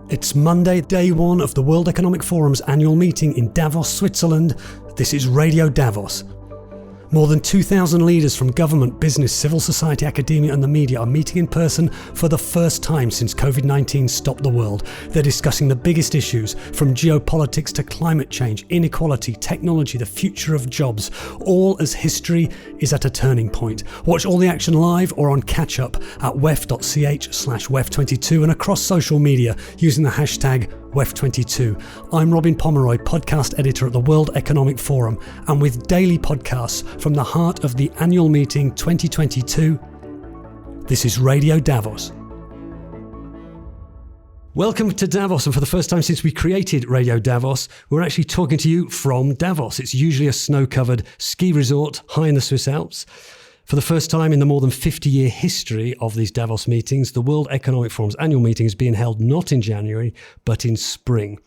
It's Monday, day one of the World Economic Forum's annual meeting in Davos, Switzerland. This is Radio Davos. More than 2,000 leaders from government, business, civil society, academia and the media are meeting in person for the first time since COVID-19 stopped the world. They're discussing the biggest issues, from geopolitics to climate change, inequality, technology, the future of jobs, all as history is at a turning point. Watch all the action live or on catch-up at wef.ch/wef22 and across social media using the hashtag WEF22. I'm Robin Pomeroy, podcast editor at the World Economic Forum, and with daily podcasts from the heart of the annual meeting 2022, this is Radio Davos. Welcome to Davos, and for the first time since we created Radio Davos, we're actually talking to you from Davos. It's usually a snow-covered ski resort high in the Swiss Alps. For the first time in the more than 50-year history of these Davos meetings, the World Economic Forum's annual meeting is being held not in January, but in spring.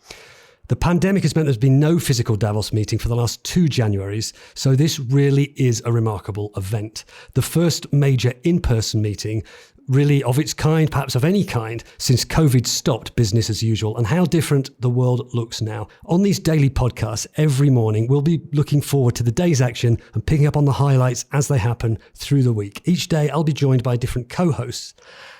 The pandemic has meant there's been no physical Davos meeting for the last 2 Januaries, so this really is a remarkable event. The first major in-person meeting, really of its kind, perhaps of any kind, since COVID stopped business as usual, and how different the world looks now. On these daily podcasts every morning, we'll be looking forward to the day's action and picking up on the highlights as they happen through the week. Each day I'll be joined by different co-hosts.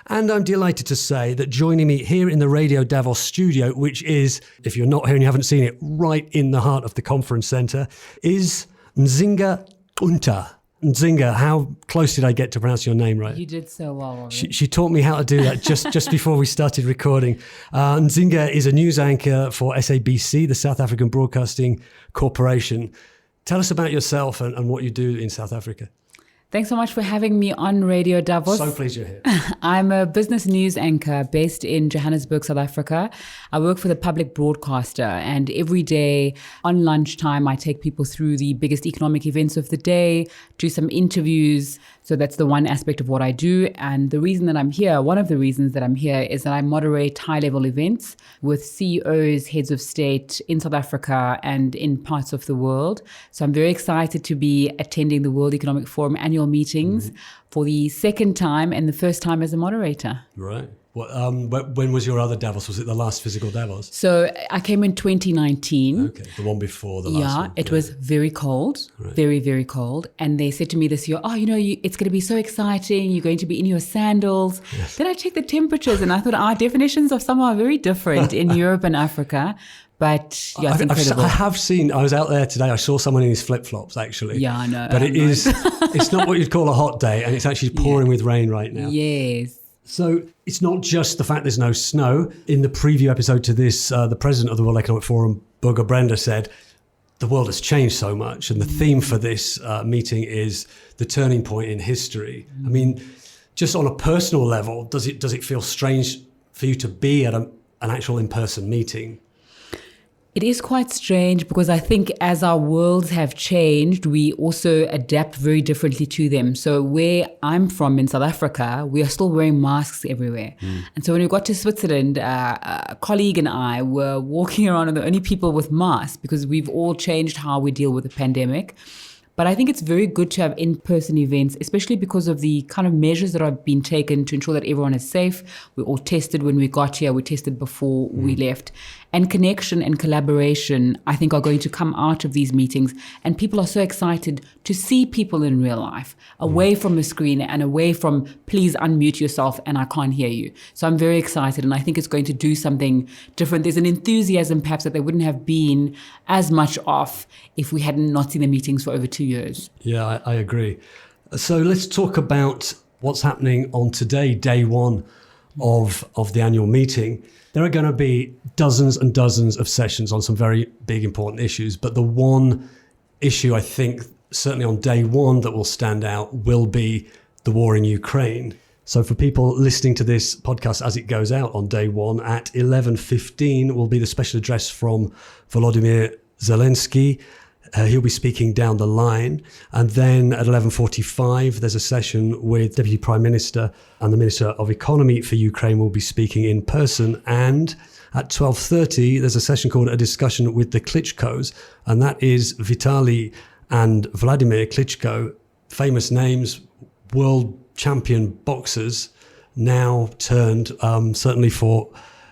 And I'm delighted to say that joining me here in the Radio Davos studio, which is, if you're not here and you haven't seen it, right in the heart of the conference centre, is Nzinga Qunta. Nzinga, how close did I get to pronounce your name right? You did so well, Robin. She taught me how to do that just before we started recording. Nzinga is a news anchor for SABC, the South African Broadcasting Corporation. Tell us about yourself and what you do in South Africa. Thanks so much for having me on Radio Davos. So pleased you're here. I'm a business news anchor based in Johannesburg, South Africa. I work for the public broadcaster, and every day on lunchtime, I take people through the biggest economic events of the day, do some interviews. So that's the one aspect of what I do. And the reason that I'm here, one of the reasons that I'm here, is that I moderate high-level events with CEOs, heads of state in South Africa and in parts of the world. So I'm very excited to be attending the World Economic Forum annual meetings for the second time and the first time as a moderator. Right. When was your other Davos? Was it the last physical Davos? So I came in 2019. Okay, the one before the last one. Yeah, it was very cold, very, very cold. And they said to me this year, it's going to be so exciting. You're going to be in your sandals. Yes. Then I checked the temperatures and I thought our definitions of summer are very different in Europe and Africa. But yeah, it's incredible. I have seen, I was out there today, I saw someone in his flip-flops actually. Yeah, I know. But it's not what you'd call a hot day, and it's actually pouring with rain right now. Yes. So it's not just the fact there's no snow. In the preview episode to this, the president of the World Economic Forum, Birger Brender, said the world has changed so much. And the theme for this meeting is the turning point in history. I mean, just on a personal level, does it feel strange for you to be at an actual in-person meeting? It is quite strange because I think as our worlds have changed, we also adapt very differently to them. So where I'm from in South Africa, we are still wearing masks everywhere. And so when we got to Switzerland, a colleague and I were walking around and the only people with masks because we've all changed how we deal with the pandemic. But I think it's very good to have in-person events, especially because of the kind of measures that have been taken to ensure that everyone is safe. We all tested when we got here. We tested before we left. And connection and collaboration, I think, are going to come out of these meetings. And people are so excited to see people in real life, away from a screen and away from, please unmute yourself and I can't hear you. So I'm very excited, and I think it's going to do something different. There's an enthusiasm perhaps that there wouldn't have been as much of if we hadn't not seen the meetings for over 2 years. Yeah, I agree. So let's talk about what's happening on today, day one of the annual meeting. There are going to be dozens and dozens of sessions on some very big, important issues. But the one issue I think certainly on day one that will stand out will be the war in Ukraine. So for people listening to this podcast as it goes out on day one, at 11:15 will be the special address from Volodymyr Zelensky. He'll be speaking down the line. And then at 11:45, there's a session with Deputy Prime Minister and the Minister of Economy for Ukraine will be speaking in person. And at 12:30, there's a session called A Discussion with the Klitschkos. And that is Vitaly and Vladimir Klitschko, famous names, world champion boxers, now turned certainly for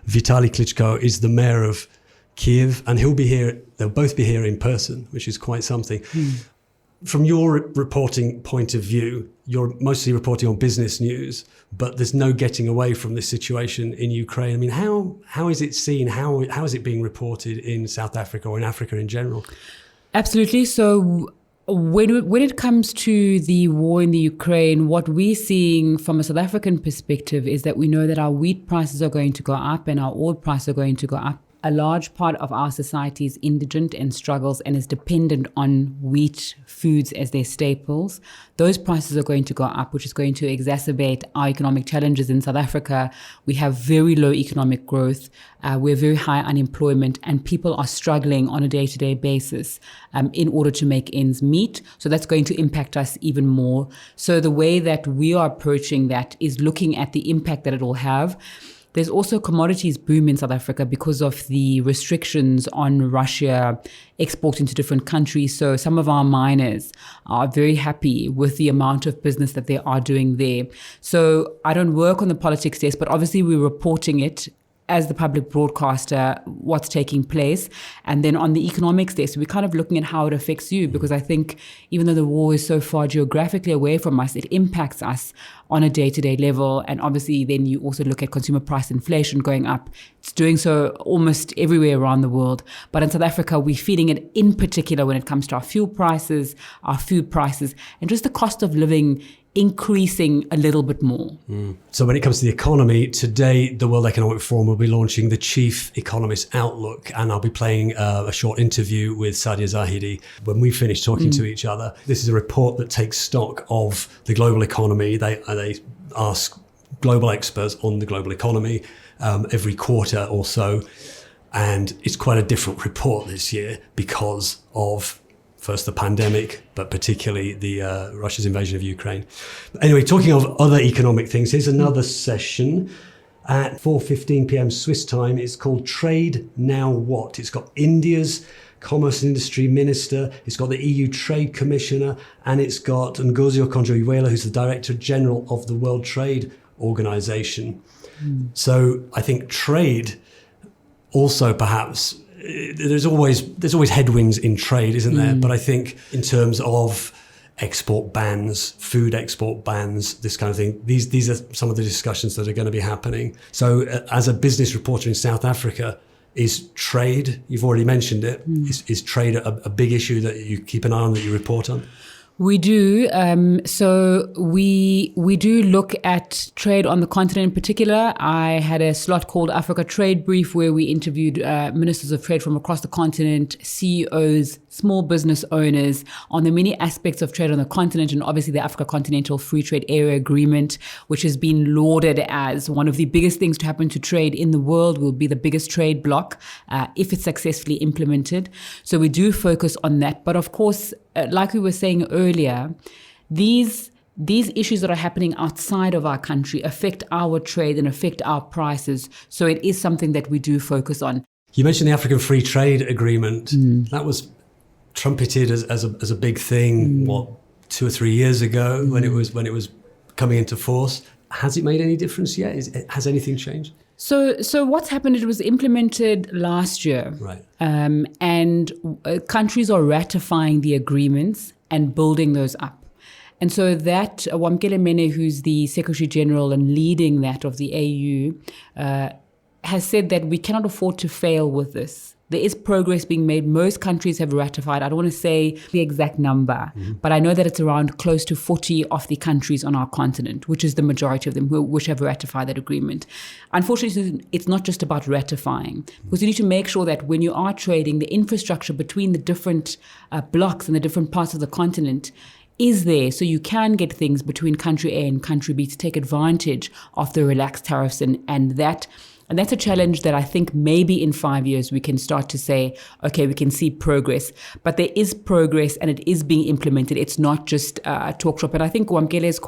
Vitaly Klitschko is the mayor of Kiev, and he'll be here. They'll both be here in person, which is quite something. From your reporting point of view, you're mostly reporting on business news, but there's no getting away from this situation in Ukraine. I mean, how is it seen? How is it being reported in South Africa or in Africa in general? Absolutely. So when it comes to the war in the Ukraine, what we're seeing from a South African perspective is that we know that our wheat prices are going to go up and our oil prices are going to go up. A large part of our society is indigent and struggles and is dependent on wheat foods as their staples. Those prices are going to go up, which is going to exacerbate our economic challenges in South Africa. We have very low economic growth. We're very high unemployment, and people are struggling on a day-to-day basis in order to make ends meet. So that's going to impact us even more. So the way that we are approaching that is looking at the impact that it will have. There's also commodities boom in South Africa because of the restrictions on Russia exporting to different countries. So some of our miners are very happy with the amount of business that they are doing there. So I don't work on the politics desk, but obviously we're reporting it as the public broadcaster, what's taking place. And then on the economics desk, we're kind of looking at how it affects you, because I think even though the war is so far geographically away from us, it impacts us on a day-to-day level. And obviously then you also look at consumer price inflation going up. It's doing so almost everywhere around the world. But in South Africa, we're feeling it in particular when it comes to our fuel prices, our food prices, and just the cost of living increasing a little bit more. So when it comes to the economy, today the World Economic Forum will be launching the Chief Economists Outlook, and I'll be playing a short interview with Saadia Zahidi when we finish talking to each other. This is a report that takes stock of the global economy. They ask global experts on the global economy every quarter or so, and it's quite a different report this year because of first the pandemic, but particularly the Russia's invasion of Ukraine. Anyway, talking of other economic things, here's another session at 4:15 p.m. Swiss time. It's called Trade Now What? It's got India's Commerce and Industry Minister, it's got the EU Trade Commissioner, and it's got Nzinga Qunta, who's the Director General of the World Trade Organization. So I think trade also perhaps, there's always headwinds in trade, isn't there? But I think in terms of export bans, food export bans, this kind of thing, these are some of the discussions that are going to be happening. So as a business reporter in South Africa, is trade, you've already mentioned it, is trade a big issue that you keep an eye on, that you report on? We do. So we do look at trade on the continent in particular. I had a slot called Africa Trade Brief where we interviewed ministers of trade from across the continent, CEOs, small business owners on the many aspects of trade on the continent, and obviously the Africa Continental Free Trade Area Agreement, which has been lauded as one of the biggest things to happen to trade in the world, will be the biggest trade bloc if it's successfully implemented. So we do focus on that. But of course, like we were saying earlier, these issues that are happening outside of our country affect our trade and affect our prices. So it is something that we do focus on. You mentioned the African Free Trade Agreement. That was trumpeted as a big thing, 2 or 3 years ago when it was coming into force. Has it made any difference yet? Has anything changed? So what's happened, it was implemented last year. Right. And countries are ratifying the agreements and building those up. And so that Wamkele Mene, who's the Secretary General and leading that of the AU, has said that we cannot afford to fail with this. There is progress being made. Most countries have ratified. I don't want to say the exact number, but I know that it's around close to 40 of the countries on our continent, which is the majority of them which have ratified that agreement. Unfortunately, it's not just about ratifying, because you need to make sure that when you are trading, the infrastructure between the different blocks and the different parts of the continent is there, so you can get things between country A and country B to take advantage of the relaxed tariffs and that. And that's a challenge that I think maybe in 5 years we can start to say, okay, we can see progress. But there is progress and it is being implemented. It's not just a talk shop. And I think Wamkele is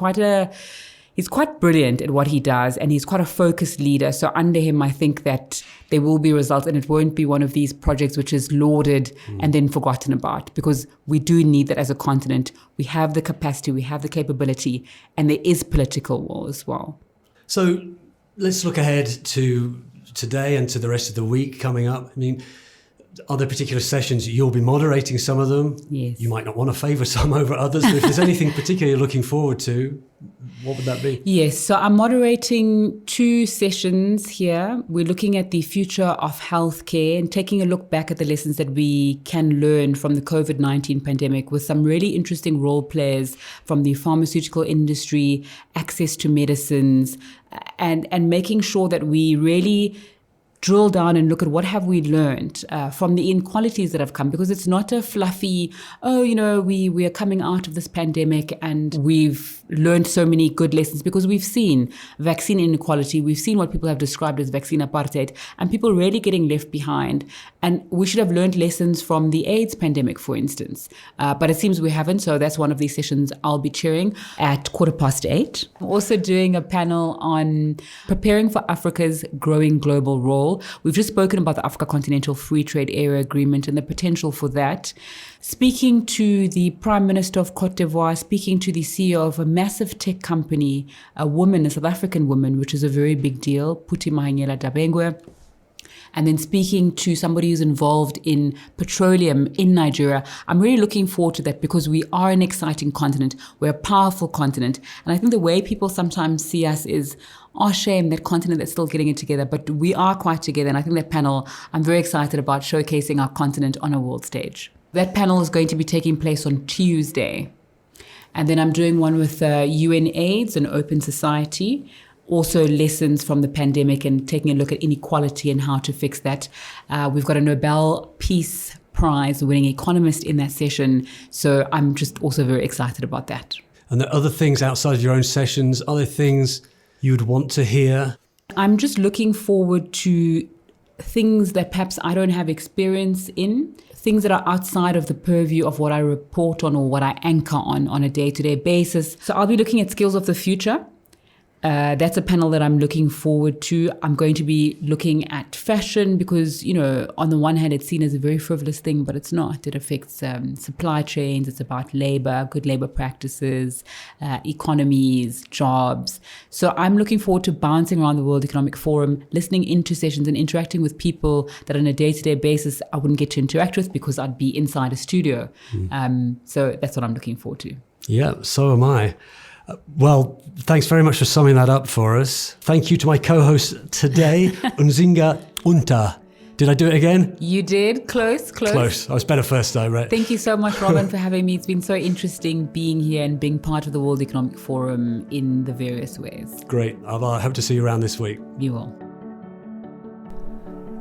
he's quite brilliant at what he does, and he's quite a focused leader. So under him, I think that there will be results, and it won't be one of these projects which is lauded and then forgotten about, because we do need that as a continent. We have the capacity, we have the capability, and there is political will as well. So let's look ahead to today and to the rest of the week coming up. I mean, are there particular sessions you'll be moderating some of them? Yes. You might not want to favour some over others, but if there's anything particularly you're looking forward to, what would that be? Yes, so I'm moderating 2 sessions here. We're looking at the future of healthcare and taking a look back at the lessons that we can learn from the COVID-19 pandemic with some really interesting role players from the pharmaceutical industry, access to medicines, and making sure that we really drill down and look at what have we learned from the inequalities that have come, because it's not a fluffy, we are coming out of this pandemic and we've learned so many good lessons, because we've seen vaccine inequality, we've seen what people have described as vaccine apartheid, and people really getting left behind. And we should have learned lessons from the AIDS pandemic, for instance. But it seems we haven't, so that's one of these sessions I'll be chairing at 8:15. I'm also doing a panel on preparing for Africa's growing global role. We've just spoken about the Africa Continental Free Trade Area Agreement and the potential for that. Speaking to the Prime Minister of Cote d'Ivoire, speaking to the CEO of a massive tech company, a woman, a South African woman, which is a very big deal, Puti Mahanyela Dabengwe. And then speaking to somebody who's involved in petroleum in Nigeria. I'm really looking forward to that, because we are an exciting continent. We're a powerful continent. And I think the way people sometimes see us is, oh, shame, that continent that's still getting it together. But we are quite together. And I think that panel, I'm very excited about showcasing our continent on a world stage. That panel is going to be taking place on Tuesday. And then I'm doing one with UN AIDS and Open Society. Also lessons from the pandemic and taking a look at inequality and how to fix that. We've got a Nobel Peace Prize winning economist in that session. So I'm just also very excited about that. And the other things outside of your own sessions, are there things you'd want to hear? I'm just looking forward to things that perhaps I don't have experience in, things that are outside of the purview of what I report on or what I anchor on a day-to-day basis. So I'll be looking at skills of the future. That's a panel that I'm looking forward to. I'm going to be looking at fashion because, on the one hand, it's seen as a very frivolous thing, but it's not. It affects supply chains. It's about labor, good labor practices, economies, jobs. So I'm looking forward to bouncing around the World Economic Forum, listening into sessions and interacting with people that on a day-to-day basis I wouldn't get to interact with because I'd be inside a studio. So that's what I'm looking forward to. Yeah, so am I. Well, thanks very much for summing that up for us. Thank you to my co-host today, Nzinga Qunta. Did I do it again? You did. Close. I was better first time, right? Thank you so much, Robin, for having me. It's been so interesting being here and being part of the World Economic Forum in the various ways. Great. I hope to see you around this week. You will.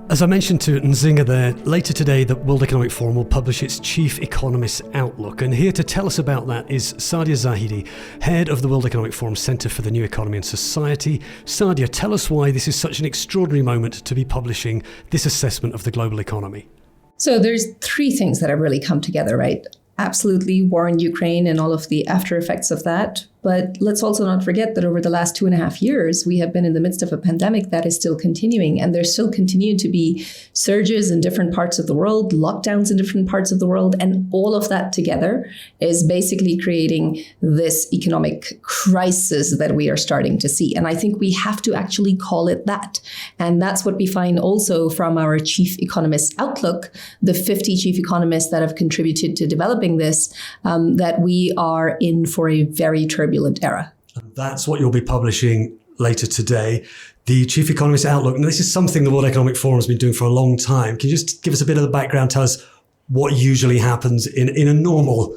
As I mentioned to Nzinga there, later today the World Economic Forum will publish its Chief Economists Outlook. And here to tell us about that is Saadia Zahidi, head of the World Economic Forum Centre for the New Economy and Society. Saadia, tell us why this is such an extraordinary moment to be publishing this assessment of the global economy. So there's 3 things that have really come together, right? Absolutely, war in Ukraine and all of the after effects of that. But let's also not forget that over the last 2.5 years, we have been in the midst of a pandemic that is still continuing. And there still continue to be surges in different parts of the world, lockdowns in different parts of the world. And all of that together is basically creating this economic crisis that we are starting to see. And I think we have to actually call it that. And that's what we find also from our Chief Economists Outlook, the 50 chief economists that have contributed to developing this, that we are in for a very turbulent era. That's what you'll be publishing later today, the Chief Economists Outlook. And this is something the World Economic Forum has been doing for a long time. Can you just give us a bit of the background, tell us what usually happens in a normal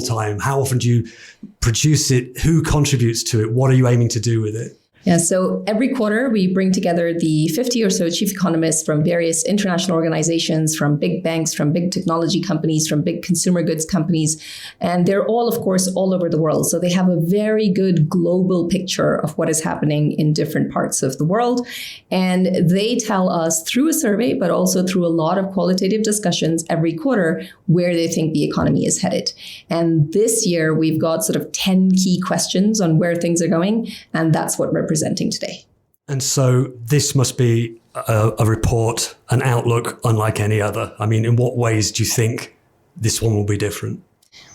time? How often do you produce it? Who contributes to it? What are you aiming to do with it? Yeah, so every quarter we bring together the 50 or so chief economists from various international organizations, from big banks, from big technology companies, from big consumer goods companies. And they're all, of course, all over the world. So they have a very good global picture of what is happening in different parts of the world. And they tell us through a survey, but also through a lot of qualitative discussions every quarter, where they think the economy is headed. And this year we've got sort of 10 key questions on where things are going. And that's what we're presenting today. And so this must be a report, an outlook unlike any other. I mean, in what ways do you think this one will be different?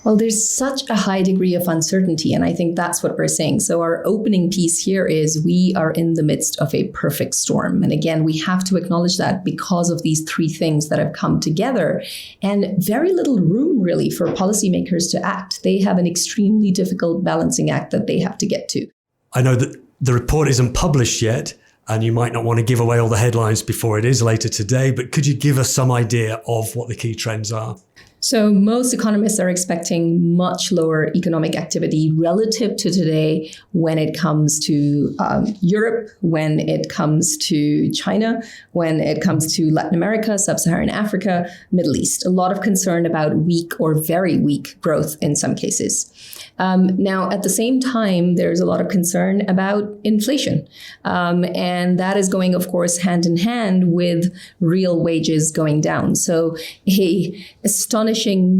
Well, there's such a high degree of uncertainty, and I think that's what we're saying. So our opening piece here is we are in the midst of a perfect storm. And again, we have to acknowledge that because of these three things that have come together and very little room really for policymakers to act. They have an extremely difficult balancing act that they have to get to. I know that the report isn't published yet, and you might not want to give away all the headlines before it is later today, but could you give us some idea of what the key trends are? So most economists are expecting much lower economic activity relative to today when it comes to Europe, when it comes to China, when it comes to Latin America, Sub-Saharan Africa, Middle East. A lot of concern about weak or very weak growth in some cases. Now, at the same time, there's a lot of concern about inflation. And that is going, of course, hand in hand with real wages going down. So a astonishing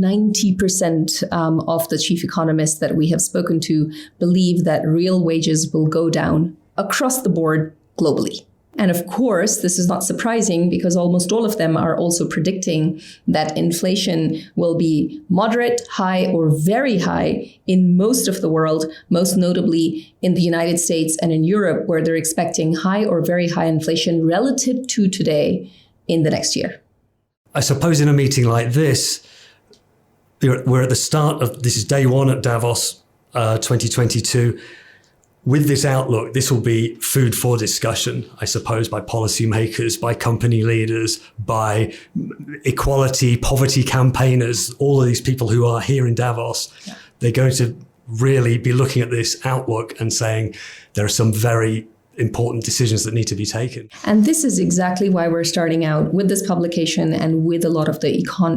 90% of the chief economists that we have spoken to believe that real wages will go down across the board globally. And of course, this is not surprising because almost all of them are also predicting that inflation will be moderate, high, or very high in most of the world, most notably in the United States and in Europe, where they're expecting high or very high inflation relative to today in the next year. I suppose in a meeting like this, we're at the start of, this is day one at Davos 2022. With this outlook, this will be food for discussion, I suppose, by policymakers, by company leaders, by equality, poverty campaigners, all of these people who are here in Davos. Yeah. They're going to really be looking at this outlook and saying there are some very important decisions that need to be taken. And this is exactly why we're starting out with this publication and with a lot of the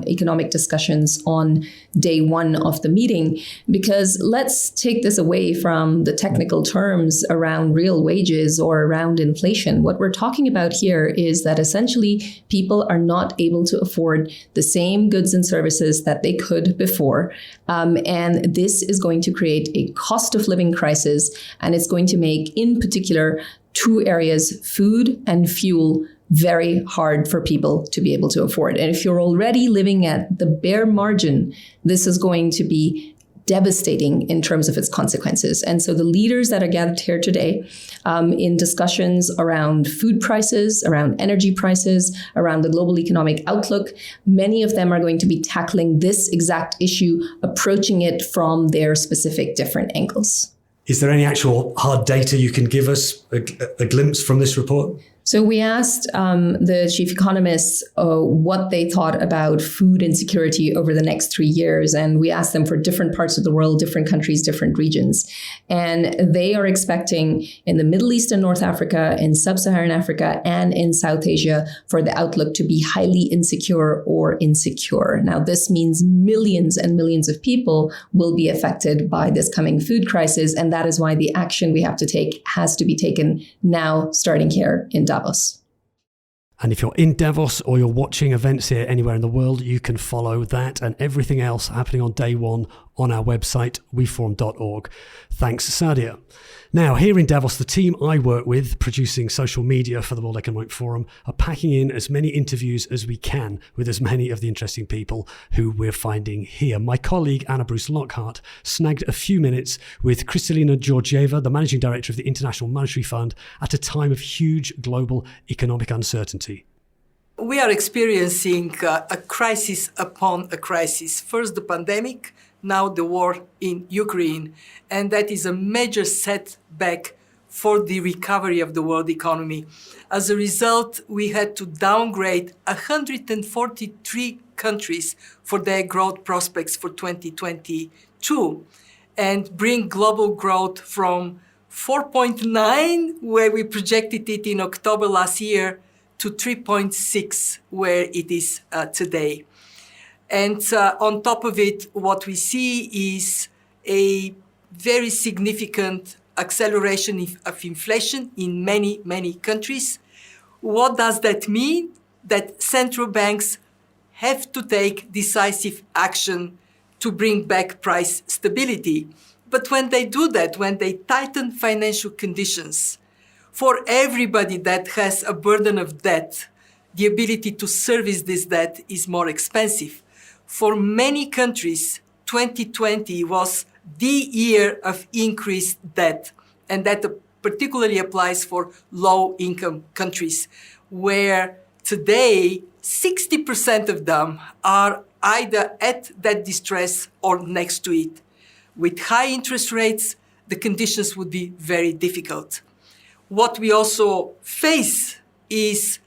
economic discussions on day one of the meeting, because let's take this away from the technical terms around real wages or around inflation. What we're talking about here is that essentially people are not able to afford the same goods and services that they could before. And this is going to create a cost of living crisis, and it's going to make, in particular, two areas, food and fuel, very hard for people to be able to afford. And if you're already living at the bare margin, this is going to be devastating in terms of its consequences. And so the leaders that are gathered here today in discussions around food prices, around energy prices, around the global economic outlook, many of them are going to be tackling this exact issue, approaching it from their specific different angles. Is there any actual hard data you can give us, a glimpse from this report? So we asked the chief economists what they thought about food insecurity over the next 3 years. And we asked them for different parts of the world, different countries, different regions. And they are expecting in the Middle East and North Africa, in Sub-Saharan Africa, and in South Asia for the outlook to be highly insecure or insecure. Now, this means millions and millions of people will be affected by this coming food crisis. And that is why the action we have to take has to be taken now, starting here in Davos. And if you're in Davos or you're watching events here anywhere in the world, you can follow that and everything else happening on day one on our website, weforum.org. Thanks, Saadia. Now, here in Davos, the team I work with, producing social media for the World Economic Forum, are packing in as many interviews as we can with as many of the interesting people who we're finding here. My colleague, Anna Bruce Lockhart, snagged a few minutes with Kristalina Georgieva, the Managing Director of the International Monetary Fund, at a time of huge global economic uncertainty. We are experiencing a crisis upon a crisis. First, the pandemic, now the war in Ukraine, and that is a major setback for the recovery of the world economy. As a result, we had to downgrade 143 countries for their growth prospects for 2022 and bring global growth from 4.9, where we projected it in October last year, to 3.6, where it is today. And on top of it, what we see is a very significant acceleration of inflation in many, many countries. What does that mean? That central banks have to take decisive action to bring back price stability. But when they do that, when they tighten financial conditions, for everybody that has a burden of debt, the ability to service this debt is more expensive. For many countries, 2020 was the year of increased debt, and that particularly applies for low-income countries, where today 60% of them are either at that distress or next to it. With high interest rates, the conditions would be very difficult. What we also face is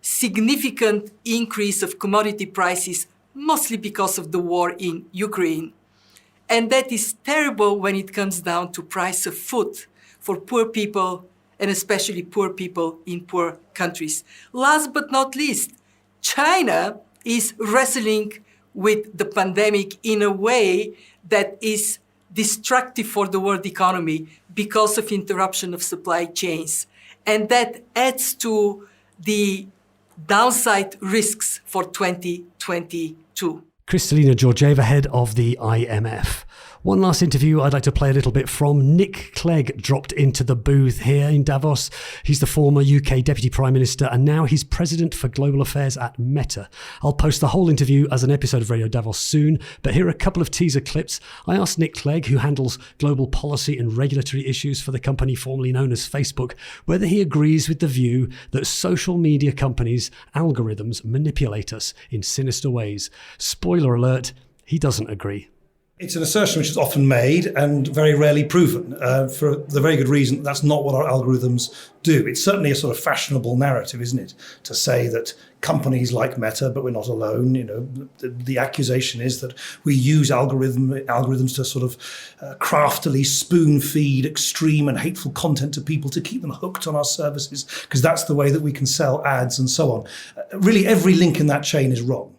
significant increase of commodity prices, mostly because of the war in Ukraine. And that is terrible when it comes down to price of food for poor people, and especially poor people in poor countries. Last but not least, China is wrestling with the pandemic in a way that is destructive for the world economy because of interruption of supply chains. And that adds to the downside risks for 2022. Kristalina Georgieva, head of the IMF. One last interview I'd like to play a little bit from. Nick Clegg dropped into the booth here in Davos. He's the former UK Deputy Prime Minister and now he's President for Global Affairs at Meta. I'll post the whole interview as an episode of Radio Davos soon, but here are a couple of teaser clips. I asked Nick Clegg, who handles global policy and regulatory issues for the company formerly known as Facebook, whether he agrees with the view that social media companies' algorithms manipulate us in sinister ways. Spoiler alert, he doesn't agree. It's an assertion which is often made and very rarely proven, for the very good reason that that's not what our algorithms do. It's certainly a sort of fashionable narrative, isn't it, to say that companies like Meta, but we're not alone. You know, the accusation is that we use algorithms to sort of craftily spoon feed extreme and hateful content to people to keep them hooked on our services, because that's the way that we can sell ads and so on. Really, every link in that chain is wrong.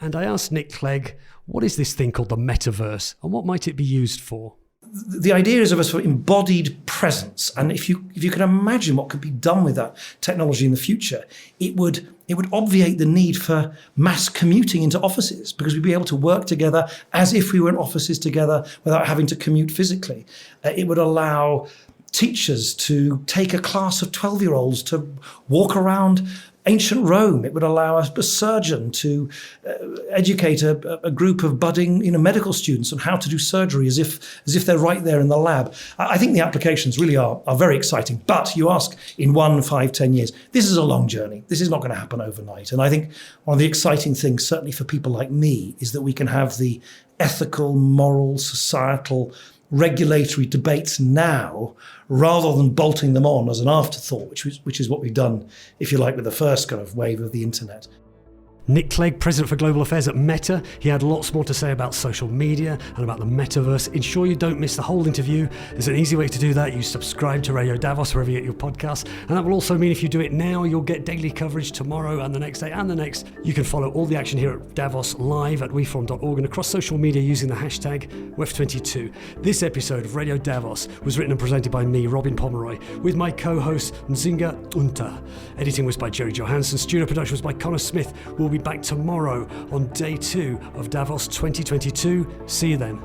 And I asked Nick Clegg, what is this thing called the metaverse and what might it be used for? The idea is of a sort of embodied presence. And if you can imagine what could be done with that technology in the future, it would obviate the need for mass commuting into offices, because we'd be able to work together as if we were in offices together without having to commute physically. It would allow teachers to take a class of 12-year-olds to walk around ancient Rome. It would allow a surgeon to educate a group of budding medical students on how to do surgery as if they're right there in the lab. I think the applications really are very exciting. But you ask, in 1, 5, 10 years, this is a long journey. This is not going to happen overnight. And I think one of the exciting things, certainly for people like me, is that we can have the ethical, moral, societal, regulatory debates now, rather than bolting them on as an afterthought, which is what we've done, if you like, with the first kind of wave of the internet. Nick Clegg, President for Global Affairs at Meta. He had lots more to say about social media and about the metaverse. Ensure you don't miss the whole interview. There's an easy way to do that. You subscribe to Radio Davos wherever you get your podcasts. And that will also mean if you do it now, you'll get daily coverage tomorrow and the next day and the next. You can follow all the action here at Davos live at weforum.org and across social media using the hashtag WEF22. This episode of Radio Davos was written and presented by me, Robin Pomeroy, with my co-host Nzinga Qunta. Editing was by Jerry Johansson. Studio production was by Connor Smith. We'll be back tomorrow on day 2 of Davos 2022. See you then.